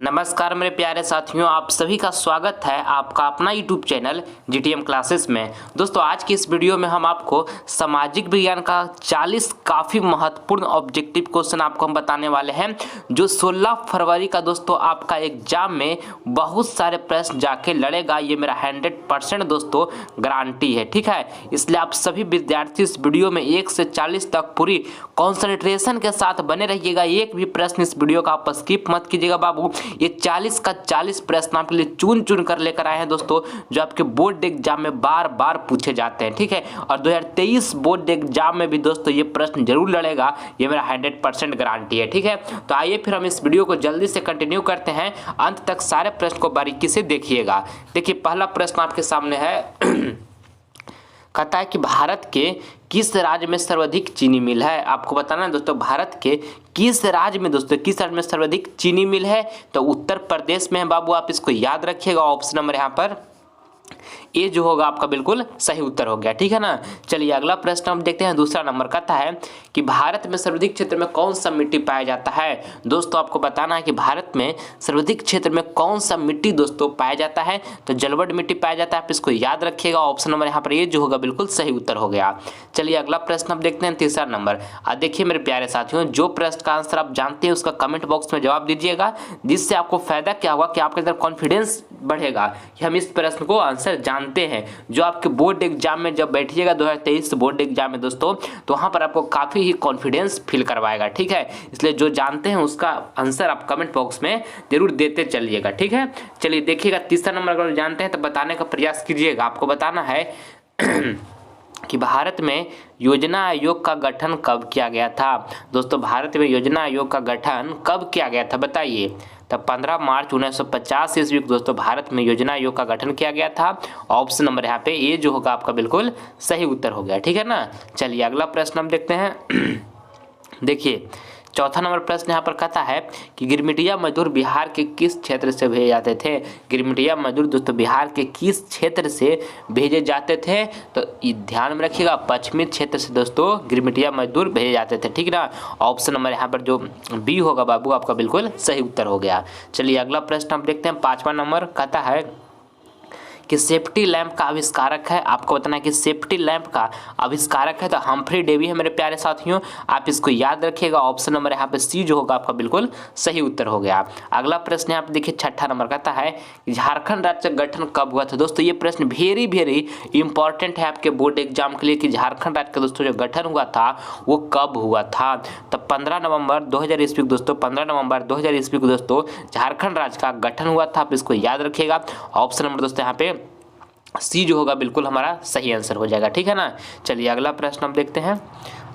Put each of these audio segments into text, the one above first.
नमस्कार मेरे प्यारे साथियों, आप सभी का स्वागत है आपका अपना यूट्यूब चैनल जीटीएम क्लासेस में। दोस्तों आज की इस वीडियो में हम आपको सामाजिक विज्ञान का 40 काफ़ी महत्वपूर्ण ऑब्जेक्टिव क्वेश्चन आपको हम बताने वाले हैं, जो 16 फरवरी का दोस्तों आपका एग्जाम में बहुत सारे प्रश्न जाके लड़ेगा। ये मेरा 100% दोस्तों गारंटी है, ठीक है। इसलिए आप सभी विद्यार्थी इस वीडियो में 1 से 40 तक पूरी कॉन्सेंट्रेशन के साथ बने रहिएगा। एक भी प्रश्न इस वीडियो का आप स्किप मत कीजिएगा बाबू। ये 40 का 40 प्रश्न आपके लिए चुन चुन कर लेकर आए हैं दोस्तों, जो आपके बोर्ड एग्जाम में बार बार पूछे जाते हैं, ठीक है। और 2023 बोर्ड एग्जाम में भी दोस्तों ये प्रश्न जरूर लड़ेगा, ये मेरा 100% गारंटी है, ठीक है। तो आइए फिर हम इस वीडियो को जल्दी से कंटिन्यू करते हैं, अंत तक सारे प्रश्न को बारीकी से देखिएगा। देखिए पहला प्रश्न आपके सामने है कहता है कि भारत के किस राज्य में सर्वाधिक चीनी मिल है। आपको बताना है दोस्तों, भारत के किस राज्य में सर्वाधिक चीनी मिल है। तो उत्तर प्रदेश में है बाबू, आप इसको याद रखिएगा। ऑप्शन नंबर यहाँ पर ये जो होगा आपका बिल्कुल सही उत्तर हो गया, ठीक है ना। चलिए अगला प्रश्न हम देखते हैं। दूसरा नंबर कहता है कि भारत में सर्वाधिक क्षेत्र में कौन सा मिट्टी पाया जाता है। दोस्तों आपको बताना है कि भारत में सर्वाधिक क्षेत्र में कौन सा मिट्टी दोस्तों पाया जाता है। तो जलवट मिट्टी पाया जाता है, आप इसको याद रखिएगा। ऑप्शन नंबर यहाँ पर ये जो होगा बिल्कुल सही उत्तर हो गया। चलिए अगला प्रश्न हम देखते हैं, तीसरा नंबर। देखिए मेरे प्यारे साथियों, जो प्रश्न का आंसर आप जानते हैं उसका कमेंट बॉक्स में जवाब दीजिएगा, जिससे आपको फायदा क्या होगा कि आपके अंदर कॉन्फिडेंस बढ़ेगा कि हम इस प्रश्न को आंसर जानते हैं। जो आपके बोर्ड एग्जाम में जब बैठिएगा 2023 बोर्ड एग्जाम में दोस्तों, तो वहां पर आपको काफी ही कॉन्फिडेंस फील करवाएगा, ठीक है। इसलिए जो जानते हैं उसका आंसर आप कमेंट बॉक्स में जरूर देते चलिएगा, ठीक है। चलिए देखिएगा तीसरा नंबर अगर जानते हैं तो बताने का प्रयास कीजिएगा। आपको बताना है कि भारत में योजना आयोग का गठन कब किया गया था। दोस्तों भारत में योजना आयोग का गठन कब किया गया था बताइए। तब 15 मार्च 1950 ईस्वी को दोस्तों भारत में योजना आयोग का गठन किया गया था। ऑप्शन नंबर यहाँ पे ये जो होगा आपका बिल्कुल सही उत्तर हो गया, ठीक है ना। चलिए अगला प्रश्न हम देखते हैं। देखिए चौथा नंबर प्रश्न यहाँ पर कहता है कि गिरमिटिया मजदूर बिहार के किस क्षेत्र से भेजे जाते थे। गिरमिटिया मजदूर दोस्तों बिहार के किस क्षेत्र से भेजे जाते थे। तो ध्यान में रखिएगा, पश्चिमी क्षेत्र से दोस्तों गिरमिटिया मजदूर भेजे जाते थे, ठीक ना। ऑप्शन नंबर यहाँ पर जो बी होगा बाबू आपका बिल्कुल सही उत्तर हो गया। चलिए अगला प्रश्न हम देखते हैं। पाँचवा नंबर कहता है कि सेफ्टी लैंप का आविष्कारक है। आपको बताना है कि सेफ्टी लैंप का आविष्कारक है तो हम्फ्री डेवी है मेरे प्यारे साथियों, आप इसको याद रखिएगा। ऑप्शन नंबर यहाँ पे सी जो होगा आपका बिल्कुल सही उत्तर हो गया। अगला प्रश्न यहाँ पे देखिए छठा नंबर कहता है कि झारखंड राज्य का गठन कब हुआ था। दोस्तों ये प्रश्न वेरी इंपॉर्टेंट है आपके बोर्ड एग्जाम के लिए कि झारखंड राज्य का दोस्तों जो गठन हुआ था वो कब हुआ था। तो 15 नवंबर 2000 ईस्वी को दोस्तों 15 नवंबर 2000 ईस्वी को दोस्तों झारखंड राज्य का गठन हुआ था, आप इसको याद रखिएगा। ऑप्शन नंबर दोस्तों यहाँ पे सी जो होगा बिल्कुल हमारा सही आंसर हो जाएगा, ठीक है ना। चलिए अगला प्रश्न हम देखते हैं।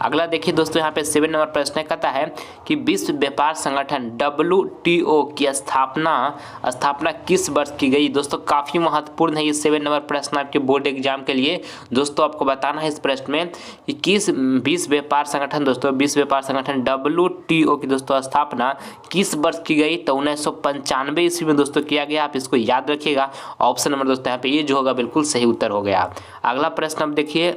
अगला देखिए दोस्तों यहाँ पे 7 नंबर प्रश्न कहता है कि विश्व व्यापार संगठन WTO की स्थापना किस वर्ष की गई। दोस्तों काफ़ी महत्वपूर्ण है ये 7 नंबर प्रश्न आपके बोर्ड एग्जाम के लिए। दोस्तों आपको बताना है इस प्रश्न में कि किस विश्व व्यापार संगठन WTO की दोस्तों स्थापना किस वर्ष की गई। तो 1995 ईस्वी में दोस्तों किया गया, आप इसको याद रखिएगा। ऑप्शन नंबर दोस्तों यहाँ पे ये जो होगा बिल्कुल सही उत्तर हो गया। अगला प्रश्न अब देखिए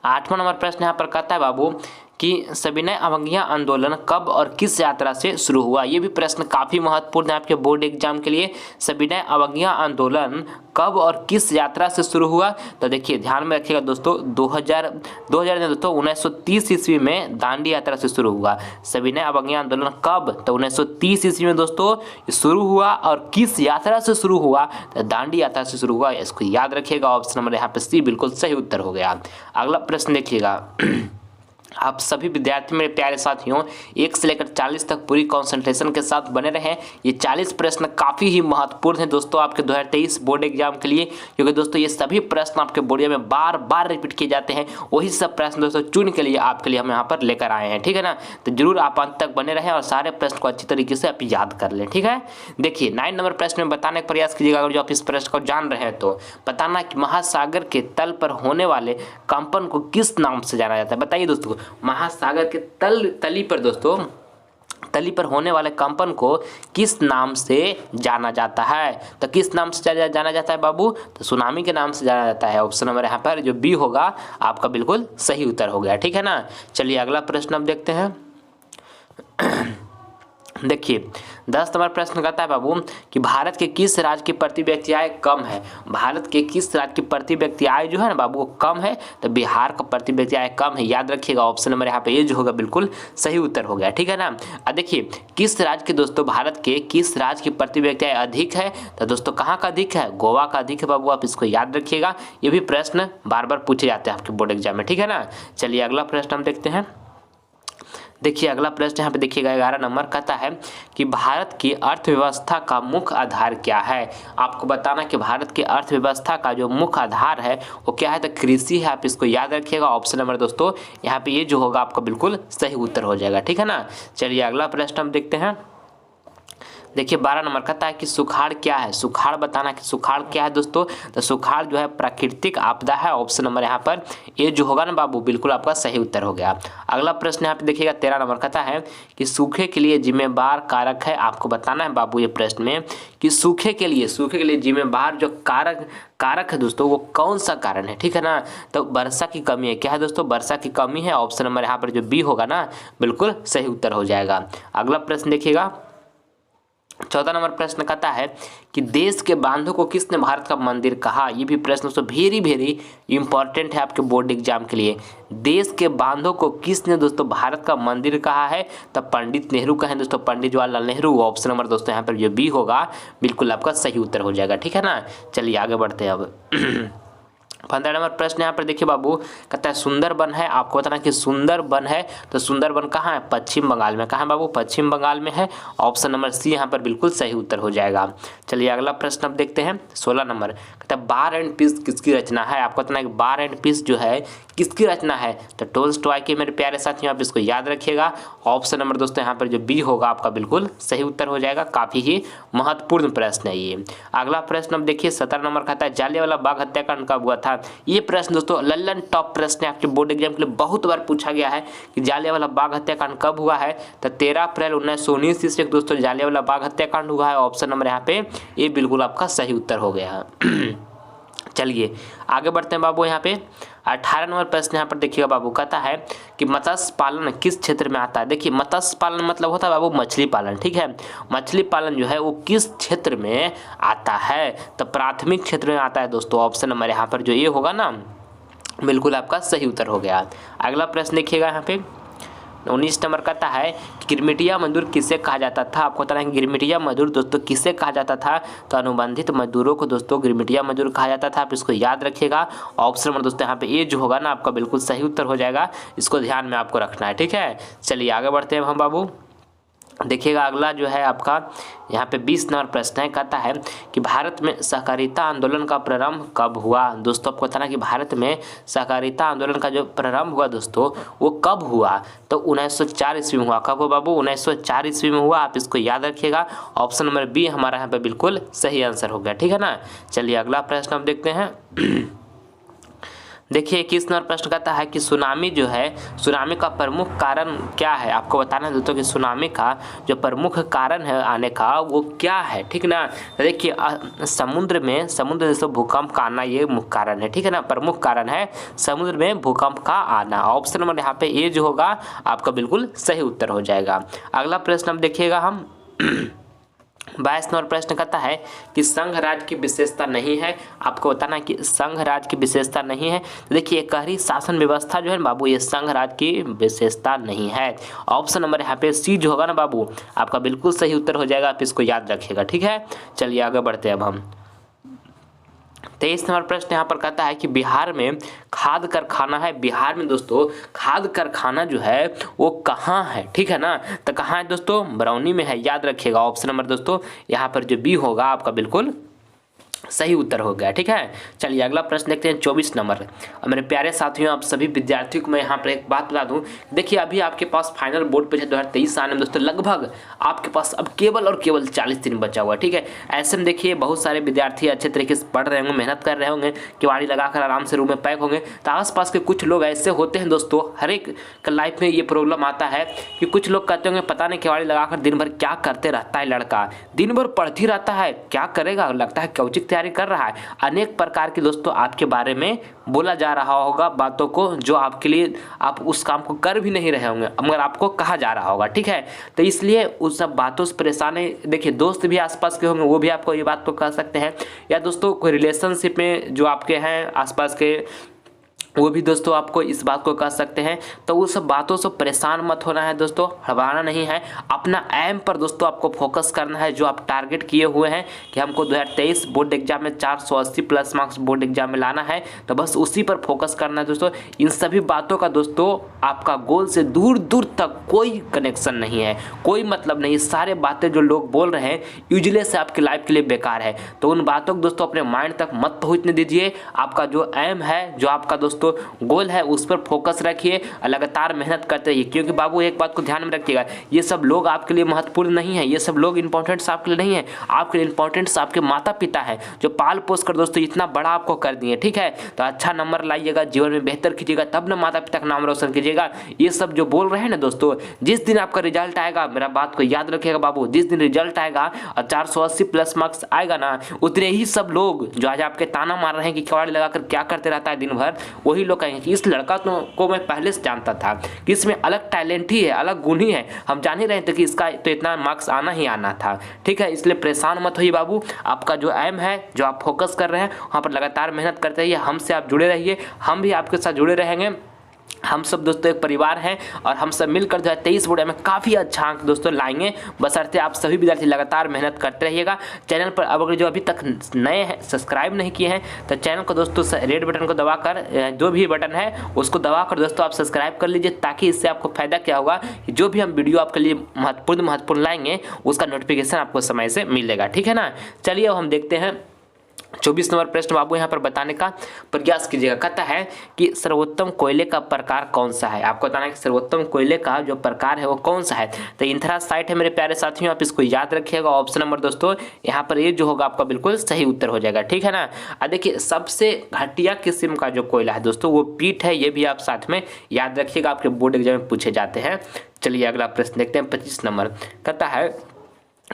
8वां नंबर प्रश्न यहाँ पर कहता है बाबू कि सविनय अवज्ञा आंदोलन कब और किस यात्रा से शुरू हुआ। ये भी प्रश्न काफ़ी महत्वपूर्ण है आपके बोर्ड एग्जाम के लिए। सविनय अवज्ञा आंदोलन कब और किस यात्रा से शुरू हुआ। तो देखिए ध्यान में रखिएगा दोस्तों 2000 दोस्तों 1930 ईस्वी में दांडी यात्रा से शुरू हुआ। सविनय अवज्ञा आंदोलन कब, तो 1930 ईस्वी में दोस्तों शुरू हुआ। और किस यात्रा से शुरू हुआ, तो दांडी यात्रा से शुरू हुआ, इसको याद रखिएगा। ऑप्शन नंबर यहाँ पे सी बिल्कुल सही उत्तर हो गया। अगला प्रश्न देखिएगा। आप सभी विद्यार्थी मेरे प्यारे साथियों 1 से लेकर 40 तक पूरी कंसंट्रेशन के साथ बने रहें। ये 40 प्रश्न काफ़ी ही महत्वपूर्ण हैं दोस्तों आपके 2023 बोर्ड एग्जाम के लिए, क्योंकि दोस्तों ये सभी प्रश्न आपके बोर्ड में बार बार रिपीट किए जाते हैं। वही सब प्रश्न दोस्तों चुन के लिए आपके लिए हम यहाँ पर लेकर आए हैं, ठीक है ना। तो जरूर आप अंत तक बने रहें और सारे प्रश्न को अच्छी तरीके से आप याद कर लें, ठीक है। देखिए 9 नंबर प्रश्न में बताने का प्रयास कीजिएगा। अगर जो आप इस प्रश्न को जान रहे हैं तो बताना कि महासागर के तल पर होने वाले कंपन को किस नाम से जाना जाता है। बताइए दोस्तों, महासागर के तली पर होने वाले कंपन को किस नाम से जाना जाता है। तो किस नाम से जाना जाता है बाबू, तो सुनामी के नाम से जाना जाता है। ऑप्शन नंबर यहाँ पर जो बी होगा आपका बिल्कुल सही उत्तर हो गया, ठीक है ना। चलिए अगला प्रश्न अब देखते हैं। देखिए 10 नंबर प्रश्न कहता है बाबू कि भारत के किस राज्य की प्रति व्यक्ति आय कम है। भारत के किस राज्य की प्रति व्यक्ति आय जो है ना बाबू वो कम है, तो बिहार का प्रति व्यक्ति आय कम है। याद रखिएगा ऑप्शन नंबर यहाँ पे ये जो होगा बिल्कुल सही उत्तर हो गया, ठीक है ना। अब देखिए किस राज्य के दोस्तों भारत के किस राज्य की प्रति व्यक्ति आय अधिक है, तो दोस्तों कहाँ का अधिक है, गोवा का अधिक है बाबू, आप इसको याद रखिएगा। ये भी प्रश्न बार बार पूछे जाते हैं आपके बोर्ड एग्जाम में, ठीक है ना। चलिए अगला प्रश्न हम देखते हैं। देखिए अगला प्रश्न यहाँ पे देखिएगा 11 नंबर कहता है कि भारत की अर्थव्यवस्था का मुख्य आधार क्या है। आपको बताना कि भारत की अर्थव्यवस्था का जो मुख्य आधार है वो क्या है, तो कृषि है। आप इसको याद रखिएगा। ऑप्शन नंबर दोस्तों यहाँ पे ये जो होगा आपका बिल्कुल सही उत्तर हो जाएगा, ठीक है ना। चलिए अगला प्रश्न हम देखते हैं। देखिए 12 नंबर कहता है कि सुखाड़ क्या है। सुखाड़ बताना कि सुखाड़ क्या है दोस्तों, तो सुखाड़ जो है प्राकृतिक आपदा है। ऑप्शन नंबर यहाँ पर ये जो होगा ना बाबू बिल्कुल आपका सही उत्तर हो गया। अगला प्रश्न यहाँ पे देखिएगा 13 नंबर कहता है कि सूखे के लिए जिम्मेवार कारक है। आपको बताना है बाबू ये प्रश्न में कि सूखे के लिए जिम्मेवार जो कारक है दोस्तों वो कौन सा कारण है, ठीक है ना। तो वर्षा की कमी है। क्या है दोस्तों, वर्षा की कमी है। ऑप्शन नंबर यहाँ पर जो बी होगा ना बिल्कुल सही उत्तर हो जाएगा। अगला प्रश्न देखिएगा 14 नंबर प्रश्न कहता है कि देश के बांधों को किसने भारत का मंदिर कहा। ये भी प्रश्न दोस्तों वेरी इंपॉर्टेंट है आपके बोर्ड एग्जाम के लिए। देश के बांधों को किसने दोस्तों भारत का मंदिर कहा है, तब पंडित नेहरू का है दोस्तों, पंडित जवाहरलाल नेहरू। ऑप्शन नंबर दोस्तों यहाँ पर जो बी होगा बिल्कुल आपका सही उत्तर हो जाएगा, ठीक है ना। चलिए आगे बढ़ते हैं अब 15 नंबर प्रश्न यहाँ पर देखिए बाबू कहता है सुंदरबन है। आपको बताना कि सुंदरबन है, तो सुंदरबन कहाँ है, पश्चिम बंगाल में। कहाँ है बाबू, पश्चिम बंगाल में है। ऑप्शन नंबर सी यहाँ पर बिल्कुल सही उत्तर हो जाएगा। चलिए अगला प्रश्न अब देखते हैं 16 नंबर कहता है बार एंड पीस किसकी रचना है। आपको बताना है कि बार एंड पीस जो है किसकी रचना है, तो टोल्स्टॉय की। मेरे प्यारे साथियों आप इसको याद रखिएगा। ऑप्शन नंबर दोस्तों यहाँ पर जो बी होगा आपका बिल्कुल सही उत्तर हो जाएगा। काफी ही महत्वपूर्ण प्रश्न है ये। अगला प्रश्न अब देखिए 17 नंबर कहता है जालियांवाला बाग हत्याकांड कब हुआ था। ये प्रश्न दोस्तों लल्लन टॉप प्रश्न है आपके बोर्ड एग्जाम के लिए, बहुत बार पूछा गया है कि जालियांवाला बाग हत्याकांड कब हुआ है, तो 13 अप्रैल 1919 ईस्वी को दोस्तों जालियांवाला बाग हत्याकांड हुआ है। ऑप्शन नंबर यहाँ पे ये बिल्कुल आपका सही उत्तर हो गया है। चलिए आगे बढ़ते हैं बाबू। यहाँ पे 18 नंबर प्रश्न यहाँ पर देखिएगा बाबू कहता है कि मत्स्य पालन किस क्षेत्र में आता है। देखिए मत्स्य पालन मतलब होता है बाबू मछली पालन, ठीक है। मछली पालन जो है वो किस क्षेत्र में आता है, तो प्राथमिक क्षेत्र में आता है दोस्तों। ऑप्शन नंबर यहाँ पर जो ये होगा ना बिल्कुल आपका सही उत्तर हो गया। अगला प्रश्न देखिएगा यहाँ पे 19 नंबर कहता है कि गिरमिटिया मजदूर किसे कहा जाता था। आपको पता है कि गिरमिटिया मजदूर दोस्तों किसे कहा जाता था, तो अनुबंधित मजदूरों को दोस्तों गिरमिटिया मजदूर कहा जाता था। आप इसको याद रखिएगा। ऑप्शन नंबर दोस्तों यहाँ पे ये जो होगा ना आपका बिल्कुल सही उत्तर हो जाएगा। इसको ध्यान में आपको रखना है, ठीक है। चलिए आगे बढ़ते हैं हम बाबू। देखिएगा अगला जो है आपका यहाँ पे 20 नंबर प्रश्न है कहता है कि भारत में सहकारिता आंदोलन का प्रारंभ कब हुआ। दोस्तों आपको बताना कि भारत में सहकारिता आंदोलन का जो प्रारंभ हुआ दोस्तों वो कब हुआ, तो 1904 ईस्वी में हुआ। कब हुआ बाबू, 1904 ईस्वी में हुआ। आप इसको याद रखिएगा। ऑप्शन नंबर बी हमारा यहाँ पे बिल्कुल सही आंसर हो गया, ठीक है ना। चलिए अगला प्रश्न हम देखते हैं। देखिए 21 नंबर प्रश्न कहता है कि सुनामी जो है, सुनामी का प्रमुख कारण क्या है। आपको बताना है दोस्तों कि सुनामी का जो प्रमुख कारण है आने का वो क्या है, ठीक ना। देखिए समुद्र जैसे भूकंप का आना ये मुख्य कारण है, ठीक है ना। प्रमुख कारण है समुद्र में भूकंप का आना। ऑप्शन नंबर यहाँ पे ये जो होगा आपका बिल्कुल सही उत्तर हो जाएगा। अगला प्रश्न अब देखिएगा हम 22 नंबर प्रश्न कहता है कि संघ राज्य की विशेषता नहीं है। आपको बताना कि संघ राज्य की विशेषता नहीं है। देखिए एकहरी शासन व्यवस्था जो है ना बाबू ये संघ राज्य की विशेषता नहीं है। ऑप्शन नंबर यहाँ पे सी जो होगा ना बाबू आपका बिल्कुल सही उत्तर हो जाएगा। आप इसको याद रखिएगा, ठीक है। चलिए आगे बढ़ते हैं अब हम 23 नंबर प्रश्न यहाँ पर कहता है कि बिहार में खाद कारखाना है। बिहार में दोस्तों खाद कारखाना जो है वो कहाँ है, ठीक है ना। तो कहाँ है दोस्तों, बरौनी में है। याद रखिएगा। ऑप्शन नंबर दोस्तों यहाँ पर जो बी होगा आपका बिल्कुल सही उत्तर हो गया, ठीक है। चलिए अगला प्रश्न देखते हैं 24 नंबर। मेरे प्यारे साथियों आप सभी विद्यार्थियों को मैं यहाँ पर एक बात बता दूं। देखिए अभी आपके पास फाइनल बोर्ड परीक्षा 2023 आने में दोस्तों लगभग आपके पास अब केवल और केवल 40 दिन बचा हुआ है, ठीक है। ऐसे में देखिए बहुत सारे विद्यार्थी अच्छे तरीके से पढ़ रहे होंगे, मेहनत कर रहे होंगे, किवाड़ी लगाकर आराम से रूम में पैक होंगे। तो आसपास के कुछ लोग ऐसे होते हैं दोस्तों, हर एक लाइफ में ये प्रॉब्लम आता है कि कुछ लोग कहते होंगे पता नहीं किवाड़ी लगाकर दिन भर क्या करते रहता है लड़का, दिन भर पढ़ती रहता है, क्या करेगा, लगता है कोचिंग तैयारी कर रहा है, अनेक प्रकार की दोस्तों आपके बारे में बोला जा रहा होगा बातों को, जो आपके लिए आप उस काम को कर भी नहीं रहे होंगे मगर आपको कहा जा रहा होगा, ठीक है। तो इसलिए उस सब बातों से परेशान है। देखिए दोस्त भी आसपास के होंगे, वो भी आपको ये बात को कह सकते हैं, या दोस्तों कोई रिलेशनशिप में जो आपके हैं आसपास के, वो भी दोस्तों आपको इस बात को कह सकते हैं। तो उस सब बातों से परेशान मत होना है दोस्तों, घबराना नहीं है। अपना एम पर दोस्तों आपको फोकस करना है, जो आप टारगेट किए हुए हैं कि हमको 2023 बोर्ड एग्जाम में 480 प्लस मार्क्स बोर्ड एग्जाम में लाना है, तो बस उसी पर फोकस करना है दोस्तों। इन सभी बातों का दोस्तों आपका गोल से दूर दूर तक कोई कनेक्शन नहीं है, कोई मतलब नहीं। सारे बातें जो लोग बोल रहे हैं यूजली से आपकी लाइफ के लिए बेकार है, तो उन बातों को दोस्तों अपने माइंड तक मत पहुँचने दीजिए। आपका जो एम है, जो आपका दोस्तों गोल है, उस पर फोकस रखिए, लगातार मेहनत करते रहिए। क्योंकि बाबू एक बात को ध्यान में रखिएगा, ये सब लोग आपके लिए महत्वपूर्ण नहीं है, ये सब लोग इंपॉर्टेंट्स आपके लिए नहीं है, आपके लिए इंपॉर्टेंट्स आपके माता पिता है, जो पाल पोस कर दोस्तों इतना बड़ा आपको कर दिए, ठीक है। तो अच्छा नंबर लाइएगा, जीवन में बेहतर कीजिएगा, तब ना माता पिता का नाम रोशन कीजिएगा। ये सब जो बोल रहे हैं ना दोस्तों, जिस दिन आपका रिजल्ट आएगा, मेरा बात को याद रखिएगा बाबू, जिस दिन रिजल्ट आएगा और 480 प्लस मार्क्स आएगा ना, उतने ही सब लोग जो आज आपके ताना मार रहे हैं कि कवाड़ी लगाकर क्या करते रहता है दिन भर, वही लोग कहेंगे कि इस लड़का को मैं पहले से जानता था कि इसमें अलग टैलेंट ही है, अलग गुण ही है, हम जान ही रहे थे कि इसका तो इतना मार्क्स आना ही आना था, ठीक है। इसलिए परेशान मत होइए बाबू, आपका जो एम है, जो आप फोकस कर रहे हैं, वहाँ पर लगातार मेहनत करते रहिए, हमसे आप जुड़े रहिए, हम भी आपके साथ जुड़े रहेंगे। हम सब दोस्तों एक परिवार हैं और हम सब मिलकर 2023 बोर्ड में काफ़ी अच्छा अंक दोस्तों लाएंगे, बशर्ते आप सभी विद्यार्थी लगातार मेहनत करते रहिएगा। चैनल पर अब अगर जो अभी तक नए हैं, सब्सक्राइब नहीं किए हैं, तो चैनल को दोस्तों रेड बटन को दबाकर, जो भी बटन है उसको दबाकर दोस्तों आप सब्सक्राइब कर लीजिए, ताकि इससे आपको फायदा क्या होगा, जो भी हम वीडियो आपके लिए महत्वपूर्ण लाएंगे उसका नोटिफिकेशन आपको समय से मिलेगा, ठीक है ना। चलिए अब हम देखते हैं 24 नंबर प्रश्न बाबू यहाँ पर बताने का प्रयास कीजिएगा। कहता है कि सर्वोत्तम कोयले का प्रकार कौन सा है। आपको बताना है कि सर्वोत्तम कोयले का जो प्रकार है वो कौन सा है। तो इंथरासाइट है मेरे प्यारे साथियों, आप इसको याद रखिएगा। ऑप्शन नंबर दोस्तों यहाँ पर ये जो होगा आपका बिल्कुल सही उत्तर हो जाएगा, ठीक है ना। देखिए सबसे घटिया किस्म का जो कोयला है दोस्तों वो पीट है, ये भी आप साथ में याद रखिएगा, आपके बोर्ड एग्जाम में पूछे जाते हैं। चलिए अगला प्रश्न देखते हैं 25 नंबर। कहता है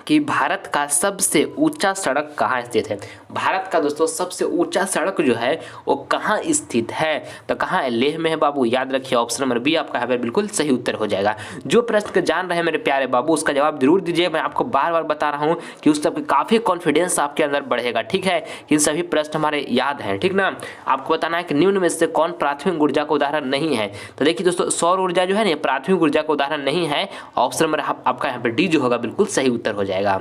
कि भारत का सबसे ऊंचा सड़क कहाँ स्थित है। भारत का दोस्तों सबसे ऊंचा सड़क जो है वो कहाँ स्थित है, तो कहाँ है, लेह में है बाबू, याद रखिए। ऑप्शन नंबर बी आपका है बिल्कुल सही उत्तर हो जाएगा। जो प्रश्न को जान रहे हैं मेरे प्यारे बाबू उसका जवाब जरूर दीजिए। मैं आपको बार बार बता रहा हूँ कि उस सबके काफ़ी कॉन्फिडेंस आपके अंदर बढ़ेगा, ठीक है। इन सभी प्रश्न हमारे याद हैं, ठीक ना। आपको बताना है कि निम्न में से कौन प्राथमिक ऊर्जा का उदाहरण नहीं है। तो देखिए दोस्तों सौर ऊर्जा जो है ना प्राथमिक ऊर्जा का उदाहरण नहीं है। ऑप्शन नंबर आपका यहाँ पर डी जो होगा बिल्कुल सही उत्तर हो जाएगा।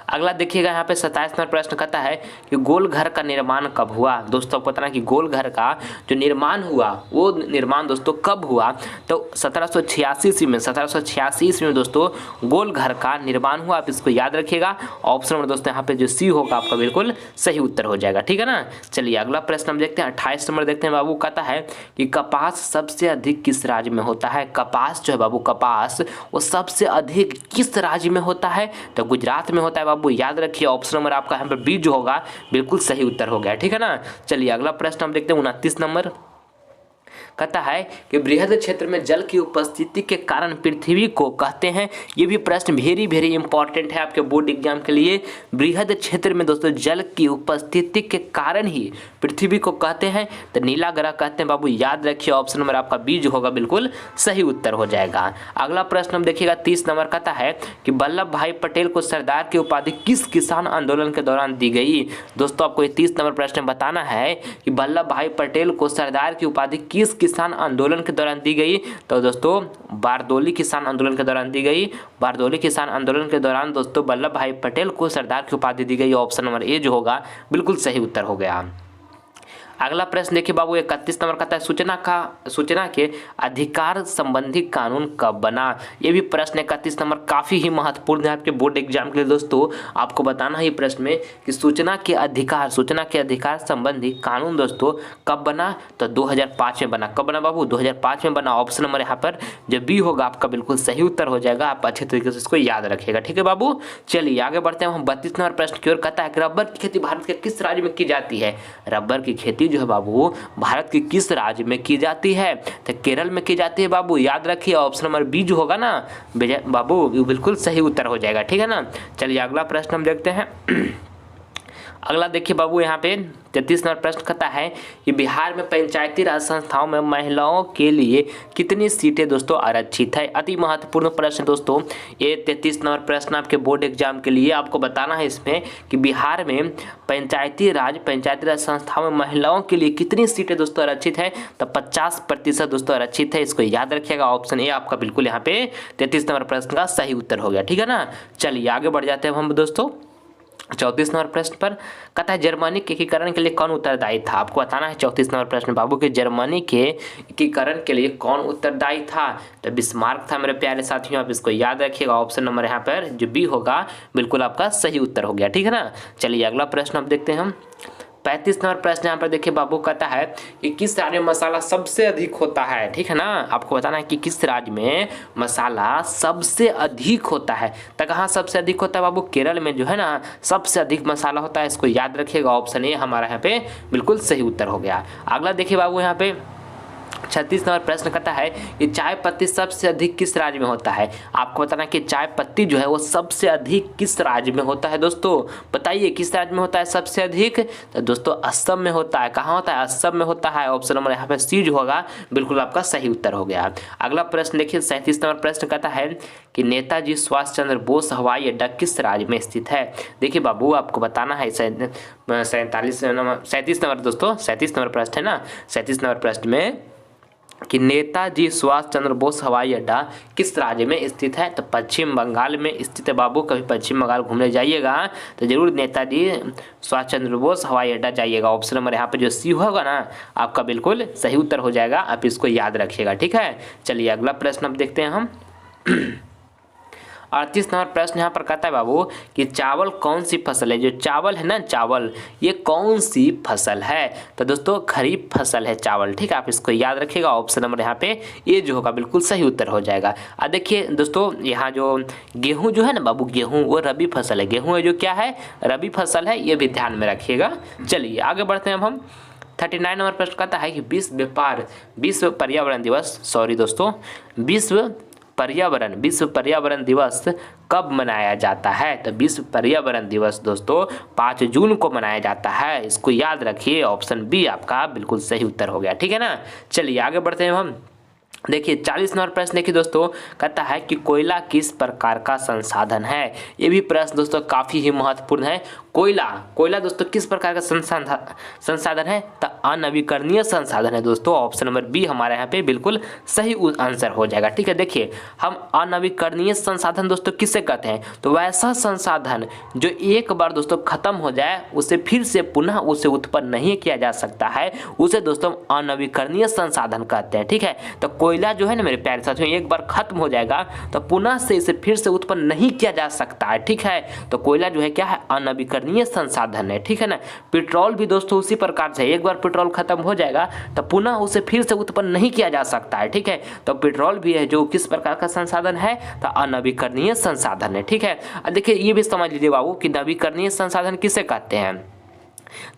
अगला देखिएगा यहाँ पे 27 नंबर प्रश्न कहता है कि गोल घर का निर्माण कब हुआ। दोस्तों आपको पता है कि गोल घर का जो निर्माण हुआ वो निर्माण दोस्तों कब हुआ, तो 1786 ईस्वी में, 1786 ईस्वी में दोस्तों गोल घर का निर्माण हुआ। आप इसको याद रखिएगा। ऑप्शन नंबर दोस्तों यहाँ पे जो सी होगा आपका बिल्कुल सही उत्तर हो जाएगा, ठीक है ना। चलिए अगला प्रश्न हम देखते हैं 28 नंबर देखते हैं बाबू। कहता है कि कपास सबसे अधिक किस राज्य में होता है। कपास जो है बाबू, कपास वो सबसे अधिक किस राज्य में होता है, तो गुजरात में होता है बाबू, याद रखिए। ऑप्शन नंबर आपका यहाँ पर बी जो होगा बिल्कुल सही उत्तर हो गया, ठीक है ना। चलिए अगला प्रश्न हम देखते हैं 29 नंबर। कहता है कि बृहद क्षेत्र में जल की उपस्थिति के कारण पृथ्वी को कहते हैं। ये भी प्रश्न वेरी वेरी इंपॉर्टेंट है आपके बोर्ड एग्जाम के लिए। बृहद क्षेत्र में दोस्तों जल की उपस्थिति के कारण ही पृथ्वी को कहते हैं, तो नीला ग्रह कहते हैं बाबू, याद रखिए। ऑप्शन नंबर आपका बी जो होगा बिल्कुल सही उत्तर हो जाएगा। अगला प्रश्न हम देखिएगा 30 नंबर। कहता है कि वल्लभ भाई पटेल को सरदार की उपाधि किस किसान आंदोलन के दौरान दी गई। दोस्तों आपको ये 30 नंबर प्रश्न बताना है कि वल्लभ भाई पटेल को सरदार की उपाधि किस किसान आंदोलन के दौरान दी गई, तो दोस्तों बारदोली किसान आंदोलन के दौरान दी गई। बारदोली किसान आंदोलन के दौरान दोस्तों वल्लभ भाई पटेल को सरदार की उपाधि दी गई। ऑप्शन नंबर ए जो होगा बिल्कुल सही उत्तर हो गया। अगला प्रश्न देखिए बाबू 31 नंबर कहता है सूचना के अधिकार संबंधी कानून कब बना। ये भी प्रश्न 31 नंबर काफ़ी ही महत्वपूर्ण है आपके बोर्ड एग्जाम के लिए। दोस्तों आपको बताना है प्रश्न में कि सूचना के अधिकार संबंधी कानून दोस्तों कब बना, तो 2005 में बना। कब बना बाबू, 2005 में बना। ऑप्शन नंबर यहाँ पर जो बी होगा आपका बिल्कुल सही उत्तर हो जाएगा। आप अच्छे तरीके से इसको याद रखिएगा, ठीक है बाबू। चलिए आगे बढ़ते हैं हम 32 नंबर प्रश्न की ओर। कहता है कि रबर की खेती भारत के किस राज्य में की जाती है। रबर की खेती जो है बाबू भारत के किस राज्य में की जाती है, तो केरल में की जाती है बाबू, याद रखिए। ऑप्शन नंबर बी जो होगा ना बाबू बिल्कुल सही उत्तर हो जाएगा, ठीक है ना। चलिए अगला प्रश्न हम देखते हैं। अगला देखिए बाबू यहाँ पे 33 नंबर प्रश्न कहता है कि बिहार में पंचायती राज संस्थाओं में महिलाओं के लिए कितनी सीटें दोस्तों आरक्षित है। अति महत्वपूर्ण प्रश्न दोस्तों ये 33 नंबर प्रश्न आपके बोर्ड एग्जाम के लिए आपको बताना है इसमें कि बिहार में पंचायती राज संस्थाओं में महिलाओं के लिए कितनी सीटें दोस्तों आरक्षित है। तो 50% दोस्तों आरक्षित है, इसको याद रखिएगा। ऑप्शन ए आपका बिल्कुल यहाँ पे 33 नंबर प्रश्न का सही उत्तर हो गया, ठीक है ना। चलिए आगे बढ़ जाते हैं हम दोस्तों 34 नंबर प्रश्न पर। कहता है जर्मनी के एकीकरण के लिए कौन उत्तरदायी था। आपको बताना है 34 नंबर प्रश्न बाबू के जर्मनी के एकीकरण के लिए कौन उत्तरदायी था। तो बिस्मार्क था मेरे प्यारे साथियों, आप इसको याद रखिएगा। ऑप्शन नंबर यहाँ पर जो बी होगा बिल्कुल आपका सही उत्तर हो गया, ठीक है ना। चलिए अगला प्रश्न अब देखते हैं हम 35 नंबर प्रश्न यहाँ पर देखिए बाबू कहता है कि किस राज्य में मसाला सबसे अधिक होता है, ठीक है ना। आपको बताना है कि किस राज्य में मसाला सबसे अधिक होता है। तो कहाँ सबसे अधिक होता है बाबू, केरल में जो है ना सबसे अधिक मसाला होता है, इसको याद रखिएगा। ऑप्शन ए हमारा यहाँ पे बिल्कुल सही उत्तर हो गया। अगला देखिए बाबू यहाँ पे 36 नंबर प्रश्न कहता है कि चाय पत्ती सबसे अधिक किस राज्य में होता है। आपको बताना कि चाय पत्ती जो है वो सबसे अधिक किस राज्य में होता है दोस्तों, बताइए किस राज्य में होता है सबसे अधिक। तो दोस्तों असम में होता है। कहाँ होता है, असम में होता है। ऑप्शन नंबर यहाँ पे सी जो होगा बिल्कुल आपका सही उत्तर हो गया। अगला प्रश्न देखिए 37 नंबर प्रश्न कहता है कि नेताजी सुभाष चंद्र बोस हवाई अड्डा किस राज्य में स्थित है। देखिए बाबू आपको बताना है 37 नंबर दोस्तों 37 नंबर प्रश्न है ना। 37 नंबर प्रश्न में कि नेताजी सुभाष चंद्र बोस हवाई अड्डा किस राज्य में स्थित है। तो पश्चिम बंगाल में स्थित है बाबू। कभी पश्चिम बंगाल घूमने जाइएगा तो जरूर नेताजी सुभाष चंद्र बोस हवाई अड्डा जाइएगा। ऑप्शन नंबर यहाँ पे जो सी होगा ना आपका बिल्कुल सही उत्तर हो जाएगा, आप इसको याद रखिएगा, ठीक है। चलिए अगला प्रश्न अब देखते हैं हम 38 नंबर प्रश्न यहाँ पर कहता है बाबू कि चावल कौन सी फसल है। जो चावल है ना चावल ये कौन सी फसल है। तो दोस्तों खरीफ फसल है चावल, ठीक है, आप इसको याद रखिएगा। ऑप्शन नंबर यहाँ पे ये जो होगा बिल्कुल सही उत्तर हो जाएगा। अब देखिए दोस्तों यहाँ जो गेहूँ जो है ना बाबू गेहूँ वो रबी फसल है। गेहूँ है जो क्या है रबी फसल है, ये भी ध्यान में रखिएगा। चलिए आगे बढ़ते हैं अब हम 39 नंबर प्रश्न कहता है कि विश्व पर्यावरण दिवस कब मनाया जाता है। तो विश्व पर्यावरण दिवस दोस्तों 5 जून को मनाया जाता है, इसको याद रखिए। ऑप्शन बी आपका बिल्कुल सही उत्तर हो गया, ठीक है ना। चलिए आगे बढ़ते हैं हम देखिए 40 नंबर प्रश्न देखिए दोस्तों कहता है कि कोयला किस प्रकार का संसाधन है। ये भी प्रश्न दोस्तों काफ़ी ही महत्वपूर्ण है। कोयला दोस्तों किस प्रकार का संसाधन है। तो अनवीकरणीय संसाधन है दोस्तों। ऑप्शन नंबर बी हमारे यहाँ पे बिल्कुल सही आंसर हो जाएगा, ठीक है। देखिए हम अनवीकरणीय संसाधन दोस्तों किससे कहते हैं, तो वैसा संसाधन जो एक बार दोस्तों खत्म हो जाए उसे फिर से पुनः उसे उत्पन्न नहीं किया जा सकता है, उसे दोस्तों अनवीकरणीय संसाधन कहते हैं, ठीक है। तो कोयला जो है ना मेरे प्यारे साथियों एक बार खत्म हो जाएगा तो पुनः से इसे फिर से उत्पन्न नहीं किया जा सकता है, ठीक है। तो कोयला जो है क्या है अनवीकरणीय संसाधन है, ठीक है ना। पेट्रोल भी दोस्तों उसी प्रकार से एक बार पेट्रोल खत्म हो जाएगा तो पुनः उसे फिर से उत्पन्न नहीं किया जा सकता है, ठीक है। तो पेट्रोल भी है जो किस प्रकार का संसाधन है तो अनवीकरणीय संसाधन है, ठीक है। देखिए ये भी समझ लीजिए बाबू कि नवीकरणीय संसाधन किसे कहते हैं।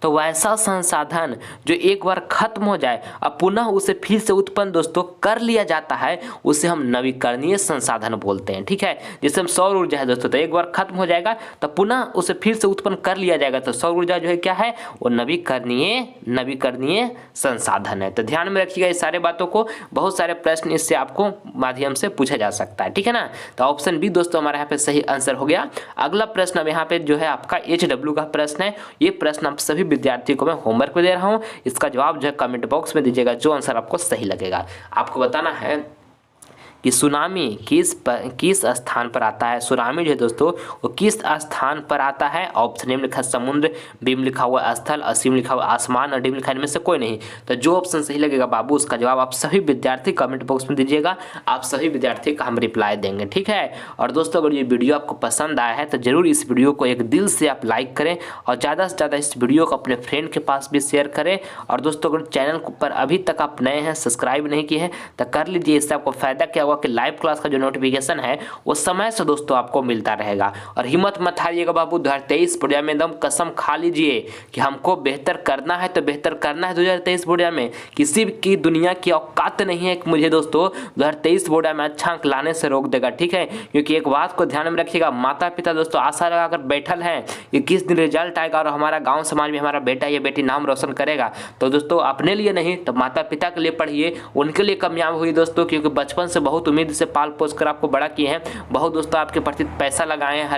तो वैसा संसाधन जो एक बार खत्म हो जाए और पुनः उसे फिर से उत्पन्न दोस्तों कर लिया जाता है उसे हम नवीकरणीय संसाधन बोलते हैं, ठीक है। जैसे हम सौर ऊर्जा है दोस्तों तो एक बार खत्म हो जाएगा तो पुनः उसे फिर से उत्पन्न कर लिया जाएगा। तो सौर ऊर्जा जो है क्या है वो नवीकरणीय संसाधन है। तो ध्यान में रखिएगा इस सारे बातों को, बहुत सारे प्रश्न इससे आपको माध्यम से पूछा जा सकता है, ठीक है ना। तो ऑप्शन बी दोस्तों हमारे यहाँ पे सही आंसर हो गया। अगला प्रश्न अब यहाँ पे जो है आपका HW का प्रश्न है। ये प्रश्न आप सभी विद्यार्थियों को मैं होमवर्क में दे रहा हूं, इसका जवाब जो है कमेंट बॉक्स में दीजिएगा, जो आंसर आपको सही लगेगा। आपको बताना है कि सुनामी किस स्थान पर आता है। सुनामी जो है दोस्तों वो किस स्थान पर आता है। ऑप्शन ए में लिखा समुद्र, बी में लिखा हुआ स्थल, सी में लिखा हुआ आसमान और डी में लिखा इनमें से कोई नहीं। तो जो ऑप्शन सही लगेगा बाबू उसका जवाब आप सभी विद्यार्थी कमेंट बॉक्स में दीजिएगा, आप सभी विद्यार्थी का हम रिप्लाई देंगे, ठीक है। और दोस्तों अगर ये वीडियो आपको पसंद आया है तो जरूर इस वीडियो को एक दिल से आप लाइक करें और ज़्यादा से ज़्यादा इस वीडियो को अपने फ्रेंड के पास भी शेयर करें। और दोस्तों अगर चैनल पर अभी तक आप नए हैं सब्सक्राइब नहीं किए हैं तो कर लीजिए, इससे आपको फ़ायदा क्या होगा होगा कि लाइव क्लास का जो नोटिफिकेशन है वो समय से दोस्तों आपको मिलता रहेगा। और हिम्मत मत हारिएगा बाबू, 2023 बोर्डिया में एकदम कसम खा लीजिए कि हमको बेहतर करना है तो बेहतर करना है। 2023 बोर्डिया में किसी की दुनिया की औकात नहीं है कि मुझे दोस्तों 2023 बोर्डिया में अच्छा अंक लाने से रोक देगा, ठीक है। क्योंकि एक बात को ध्यान में रखिएगा, माता पिता दोस्तों आशा लगाकर बैठल हैं कि किस दिन रिजल्ट आएगा और हमारा गाँव समाज में हमारा बेटा या बेटी नाम रोशन करेगा। तो दोस्तों अपने लिए नहीं तो माता पिता के लिए पढ़िए, उनके लिए कामयाब हुई दोस्तों, क्योंकि बचपन से बहुत उम्मीद से पाल पोस कर आपको बड़ा किए हैं, बहुत दोस्तों आपके प्रति पैसा लगाए हैं,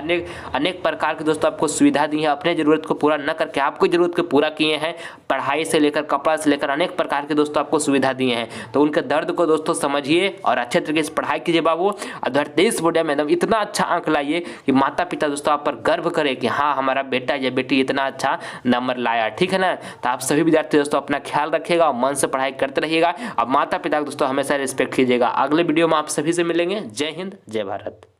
अनेक प्रकार के दोस्तों आपको सुविधा दी है, अपने जरूरत को पूरा न करके आपको जरूरत को पूरा किए हैं, पढ़ाई से लेकर कपड़ा से लेकर अनेक प्रकार के दोस्तों आपको सुविधा दिए हैं। तो उनके दर्द को दोस्तों समझिए और अच्छे तरीके से पढ़ाई कीजिए बाबू। 2023 बोर्डिया में एकदम इतना अच्छा अंक लाइए कि माता पिता दोस्तों आप पर गर्व करे कि हाँ हमारा बेटा या बेटी इतना अच्छा नंबर लाया, ठीक है ना। तो आप सभी विद्यार्थी दोस्तों अपना ख्याल रखिएगा और मन से पढ़ाई करते रहिएगा। अब माता पिता दोस्तों हमेशा रिस्पेक्ट कीजिएगा। अगले वीडियो में आप सभी से मिलेंगे। जय हिंद, जय भारत।